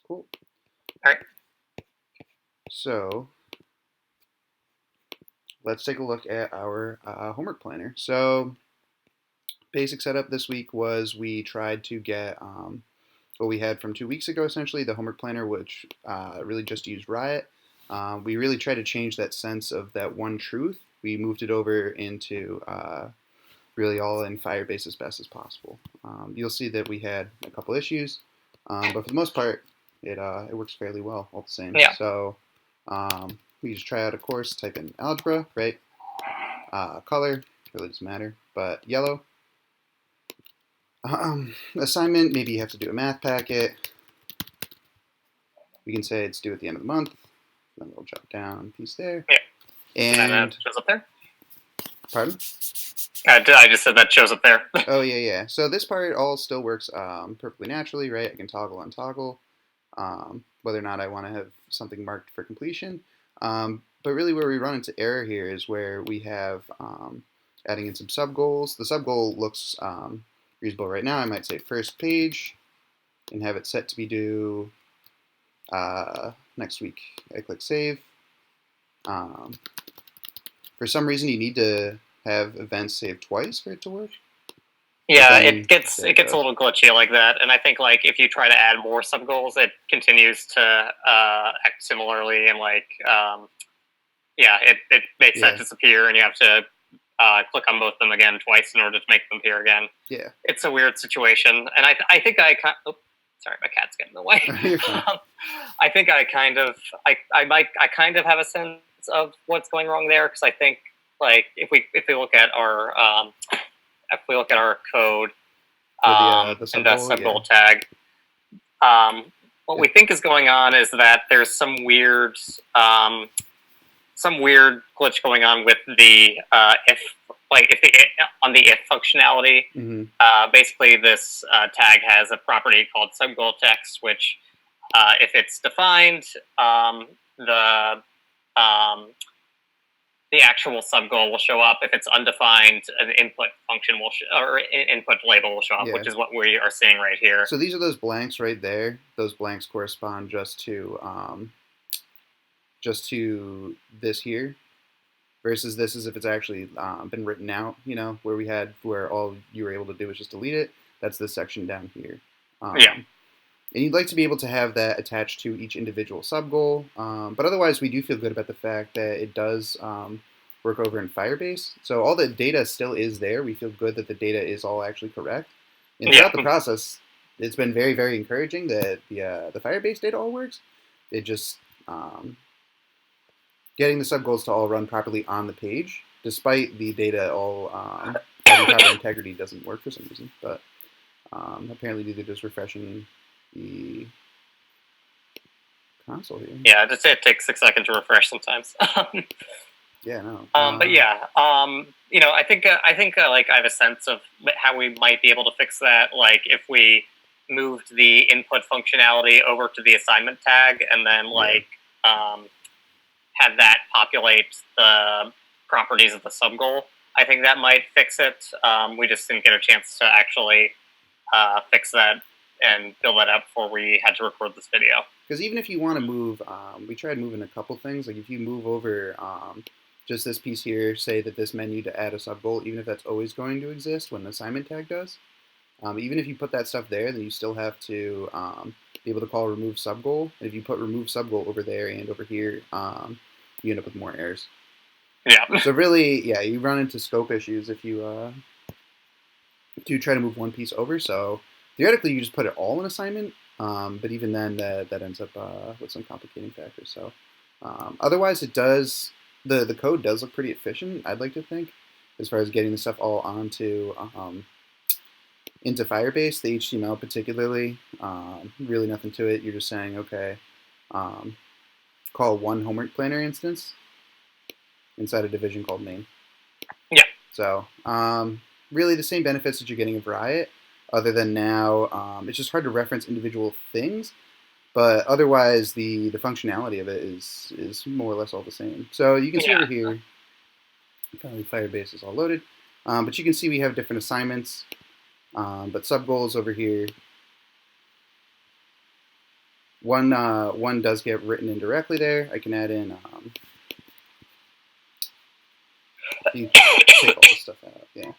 Cool. All right. So let's take a look at our homework planner. So basic setup this week was we tried to get what we had from 2 weeks ago, essentially, the homework planner, which really just used Riot. We really tried to change that sense of that one truth. We moved it over into really all in Firebase as best as possible. You'll see that we had a couple issues, but for the most part, it works fairly well all the same. Yeah. So we just try out a course, type in algebra, right? Color, really doesn't matter, but yellow. Assignment, maybe you have to do a math packet. We can say it's due at the end of the month. Then we'll jot down a piece there. Yeah. And then shows up there. Pardon? I just said that shows up there. Oh, yeah. So this part all still works perfectly naturally, right? I can toggle, untoggle, whether or not I want to have something marked for completion. But really where we run into error here is where we have adding in some sub-goals. The sub-goal looks reasonable right now. I might say first page and have it set to be due next week. I click save. For some reason, you need to have events saved twice for it to work. Yeah, it gets a little glitchy like that, and I think like if you try to add more sub goals, it continues to act similarly, and like it makes that disappear, and you have to click on both of them again twice in order to make them appear again. Yeah, it's a weird situation, and I think sorry, my cat's getting in the way. I think I kind of have a sense of what's going wrong there, because I think like if we look at our code and the sub-goal tag, what we think is going on is that there's some weird glitch going on with the on the if functionality. Mm-hmm. Basically, this tag has a property called sub-goal text, which if it's defined, the actual sub-goal will show up. If it's undefined, an input function or input label will show up, which is what we are seeing right here. So these are those blanks right there. Those blanks correspond just to this here, versus this is if it's actually been written out, where all you were able to do was just delete it. That's this section down here. And you'd like to be able to have that attached to each individual sub-goal. But otherwise, we do feel good about the fact that it does work over in Firebase. So all the data still is there. We feel good that the data is all actually correct. And throughout the process, it's been very, very encouraging that the Firebase data all works. It just getting the sub-goals to all run properly on the page, despite the data all having proper integrity, doesn't work for some reason. But apparently they're just refreshing the console here. Yeah, just it takes 6 seconds to refresh sometimes. Yeah, no. But yeah, I think like I have a sense of how we might be able to fix that. Like if we moved the input functionality over to the assignment tag, and then had that populate the properties of the sub goal, I think that might fix it. We just didn't get a chance to actually fix that and build that up before we had to record this video. Because even if you want to move, we tried moving a couple things. Like if you move over just this piece here, say that this menu to add a sub-goal, even if that's always going to exist when the assignment tag does, even if you put that stuff there, then you still have to be able to call remove sub-goal. And if you put remove sub-goal over there and over here, you end up with more errors. Yeah. So really, you run into scope issues if you do try to move one piece over. So theoretically, you just put it all in assignment, but even then, that ends up with some complicating factors. So otherwise, it does the code does look pretty efficient, I'd like to think, as far as getting the stuff all onto into Firebase. The HTML particularly, really nothing to it. You're just saying, okay, call one homework planner instance inside a division called main. Yeah. So really the same benefits that you're getting of Riot. Other than now, it's just hard to reference individual things, but otherwise the functionality of it is more or less all the same. So you can see over here, probably Firebase is all loaded, but you can see we have different assignments, but sub-goals over here. one does get written in directly there. I can add in. You take all this stuff out. Yeah.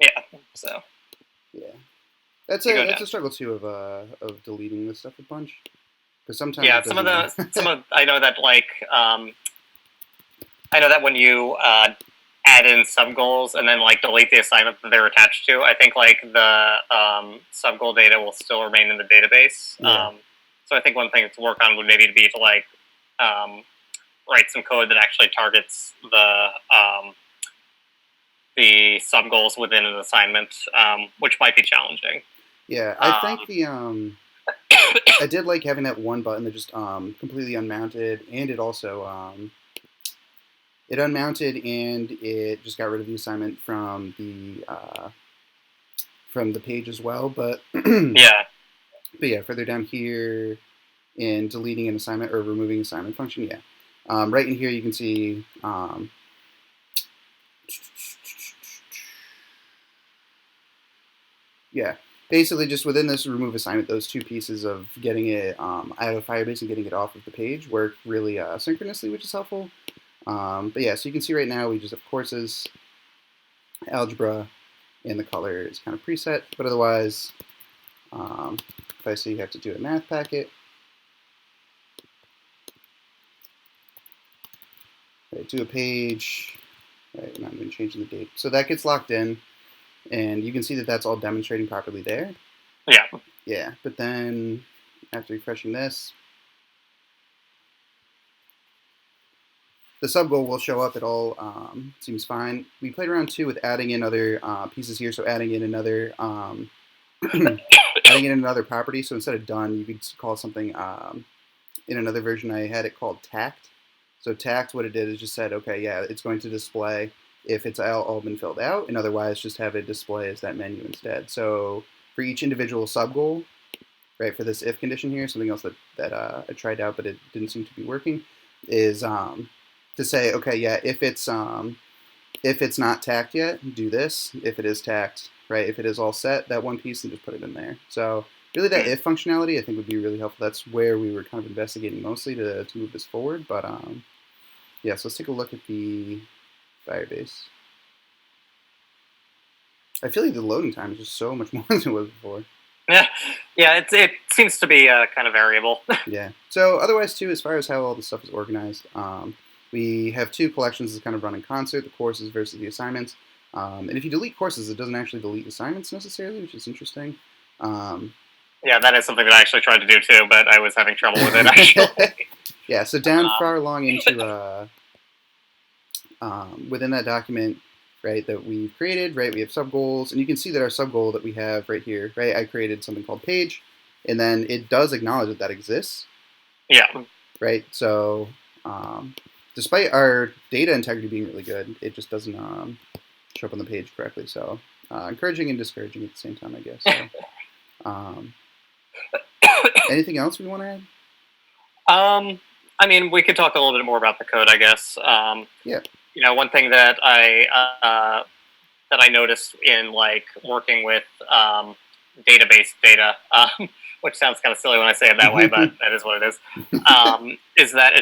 Yeah. So. Yeah. That's a struggle too of deleting this stuff a bunch. Because sometimes some of I know that I know that when you add in sub goals and then delete the assignment that they're attached to, I think the sub goal data will still remain in the database. Yeah. So I think one thing to work on would maybe be to write some code that actually targets the sub goals within an assignment, which might be challenging. Yeah, I think I did like having that one button that just completely unmounted, and it also it unmounted and it just got rid of the assignment from the page as well. But yeah, further down here in deleting an assignment or removing assignment function, yeah, right in here you can see. Yeah, basically just within this remove assignment, those two pieces of getting it out of Firebase and getting it off of the page work really synchronously, which is helpful. But yeah, so you can see right now we just have courses, algebra, and the color is kind of preset. But otherwise, if I say you have to do a math packet, right, do a page, right, and I'm going to change the date. So that gets locked in. And you can see that that's all demonstrating properly there. Yeah. Yeah, but then after refreshing this, the sub goal will show up. It all seems fine. We played around too with adding in other pieces here. So adding in another adding in another property. So instead of done, you could call something in another version I had it called tact. So tact, what it did is just said, okay, yeah, it's going to display if it's all been filled out, and otherwise just have it display as that menu instead. So for each individual sub goal, right, for this if condition here, something else that I tried out but it didn't seem to be working, is to say, okay, yeah, if it's not tacked yet, do this. If it is tacked, right, if it is all set, that one piece, and just put it in there. So really that if functionality I think would be really helpful. That's where we were kind of investigating mostly to move this forward. But yeah, so let's take a look at the Firebase. I feel like the loading time is just so much more than it was before. Yeah, it seems to be kind of variable. Yeah. So otherwise, too, as far as how all this stuff is organized, we have two collections that kind of run in concert: the courses versus the assignments. And if you delete courses, it doesn't actually delete assignments necessarily, which is interesting. Yeah, that is something that I actually tried to do too, but I was having trouble with it actually. Yeah. So down far along into within that document, right, that we've created, right, we have sub goals, and you can see that our sub goal that we have right here, right, I created something called page, and then it does acknowledge that that exists. Yeah. Right. So despite our data integrity being really good, it just doesn't show up on the page correctly. So encouraging and discouraging at the same time, I guess. So, anything else we want to add? I mean, we could talk a little bit more about the code, I guess. Yeah. You know, one thing that I noticed in working with database data, which sounds kind of silly when I say it that way, but that is what it is. Is that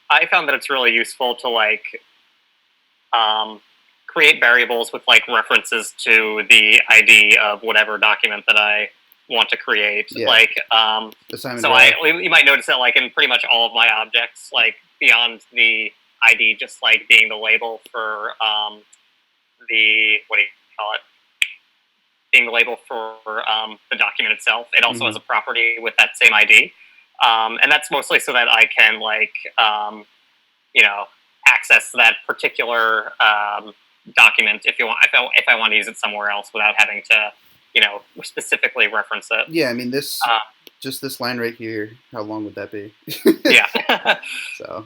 I found that it's really useful to create variables with references to the ID of whatever document that I want to create. Yeah. You might notice that in pretty much all of my objects, beyond the ID just being the label for the being the label for the document itself. It also has a property with that same ID, and that's mostly so that I can access that particular document if I want to use it somewhere else without having to specifically reference it. Yeah, I mean this just this line right here. How long would that be? Yeah. So.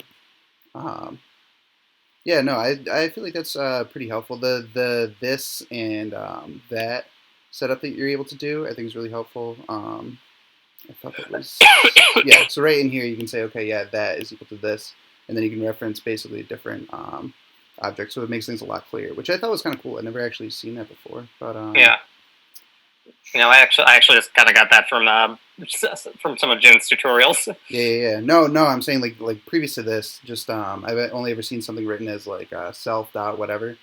Yeah, no, I feel like that's pretty helpful. The this and that setup that you're able to do, I think is really helpful. I thought that was yeah. So right in here, you can say, okay, yeah, that is equal to this, and then you can reference basically a different object. So it makes things a lot clearer, which I thought was kind of cool. I've never actually seen that before, but yeah. I actually just kind of got that from some of Jin's tutorials. Yeah. No, I'm saying like previous to this, just I've only ever seen something written as like self dot whatever.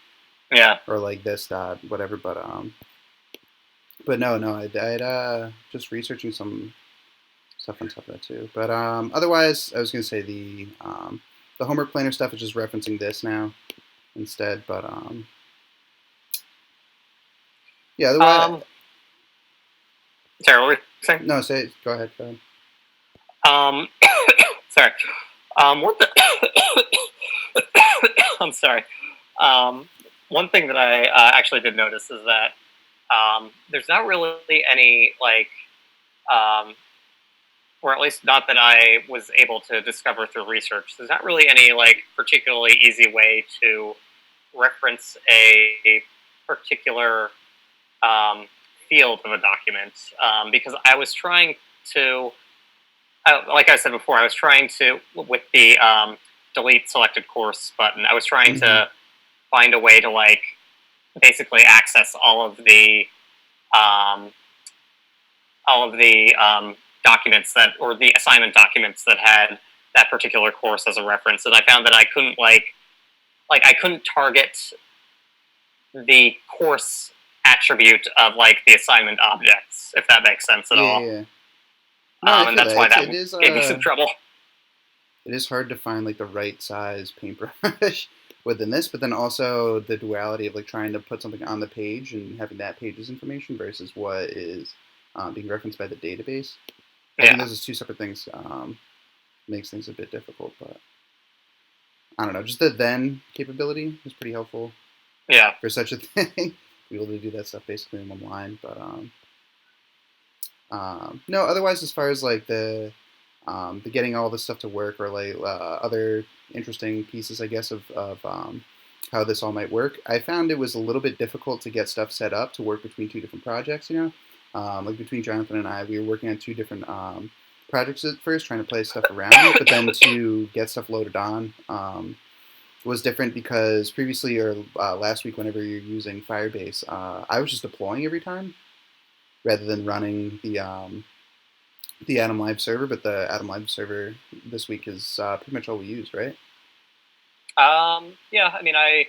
Yeah. Or like this dot whatever, but no, I'd just researching some stuff on top of that too. But otherwise, I was gonna say the homework planner stuff is just referencing this now instead. But yeah, otherwise, sorry, what were you saying? no, go ahead. Um, sorry. One I'm sorry. One thing that I actually did notice is that there's not really any like, or at least not that I was able to discover through research. There's not really any like particularly easy way to reference a particular field of a document because I was trying to, like I said before, I was trying to with the delete selected course button. I was trying to find a way to like basically access um, all of the documents that, or the assignment documents that had that particular course as a reference, and I found that I couldn't I couldn't target the course attribute of like the assignment objects, if that makes sense at all. Yeah. No, I And feel that's why that it is, gave me some trouble. It is hard to find like the right size paintbrush within this, but then also the duality of like trying to put something on the page and having that page's information versus what is being referenced by the database. I think those are two separate things. Makes things a bit difficult, but I don't know. Just the then capability is pretty helpful. Yeah. For such a thing, be able to do that stuff basically in one line. But no. Otherwise, as far as like the getting all this stuff to work, or like other interesting pieces, I guess, of how this all might work, I found it was a little bit difficult to get stuff set up to work between two different projects. Like between Jonathan and I, we were working on two different projects at first, trying to play stuff around, but then to get stuff loaded on was different because previously or last week, whenever you're using Firebase, I was just deploying every time rather than running the Atom Live server. But the Atom Live server this week is pretty much all we use, right? Yeah, I mean, I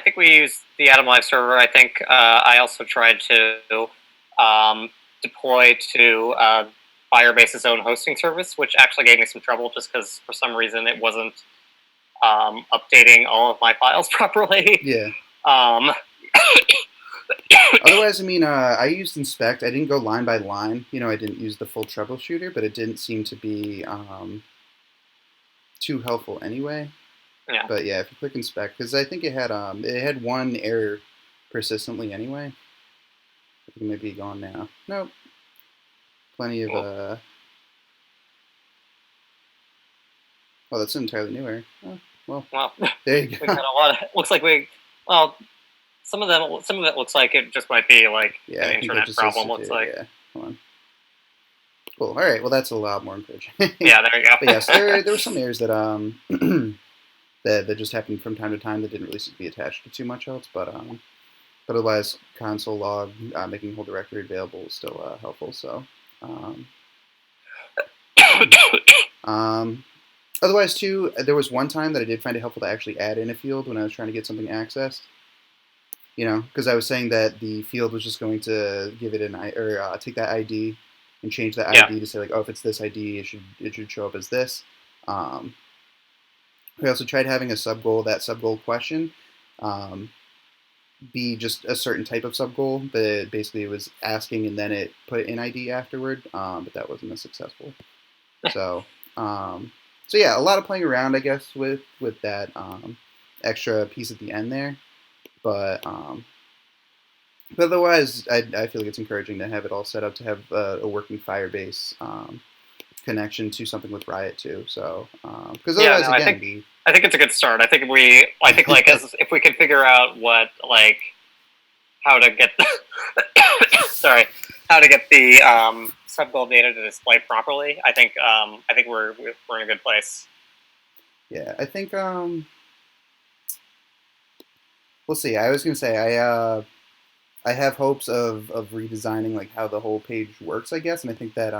think we used the Atom Live server. I think I also tried to deploy to Firebase's own hosting service, which actually gave me some trouble just because for some reason it wasn't updating all of my files properly. Yeah. Otherwise, I mean, I used inspect. I didn't go line by line. I didn't use the full troubleshooter, but it didn't seem to be too helpful anyway. Yeah. But yeah, if you click inspect, because I think it had one error persistently anyway. It may be gone now. Nope. Plenty of oh, that's an entirely new error. Oh, well, there you go. We got a lot of, looks like some of it looks like it just might be like an internet problem. Looks like. Yeah. Hold on. Cool. All right. Well, that's a lot more encouraging. Yeah, there you go. But yes, there were some errors that that just happened from time to time that didn't really seem to be attached to too much else. But otherwise, console log making whole directory available is still helpful. So. Otherwise, too, there was one time that I did find it helpful to actually add in a field when I was trying to get something accessed. Because I was saying that the field was just going to give it take that ID and change that ID to say like, oh, if it's this ID, it should show up as this. We also tried having a sub goal. That sub goal question be just a certain type of sub goal, but basically it was asking and then it put in ID afterward. But that wasn't as successful. So yeah, a lot of playing around, I guess, with that extra piece at the end there. But otherwise, I feel like it's encouraging to have it all set up to have a working Firebase connection to something with Riot too. So because otherwise, I think it's a good start. I think like if we can figure out what like how to get how to get the sub goal data to display properly, I think we're in a good place. Yeah, I think we'll see. I was gonna say I have hopes of redesigning like how the whole page works, I guess, and I think that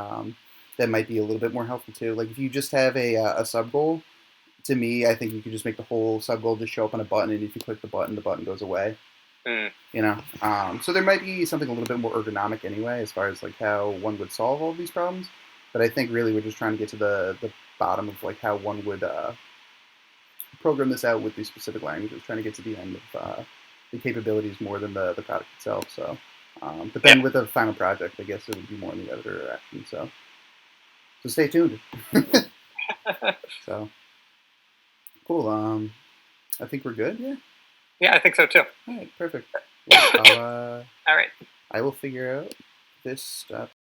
that might be a little bit more helpful too. Like if you just have a sub goal, to me, I think you could just make the whole sub goal just show up on a button, and if you click the button goes away. Mm. You know, so there might be something a little bit more ergonomic anyway, as far as like how one would solve all of these problems. But I think really we're just trying to get to the bottom of like how one would program this out with these specific languages, trying to get to the end of the capabilities more than the product itself. So, but then with the final project, I guess it would be more in the other direction. So stay tuned. So cool. I think we're good. Yeah. Yeah, I think so too. All right. Perfect. Well, All right. I will figure out this stuff.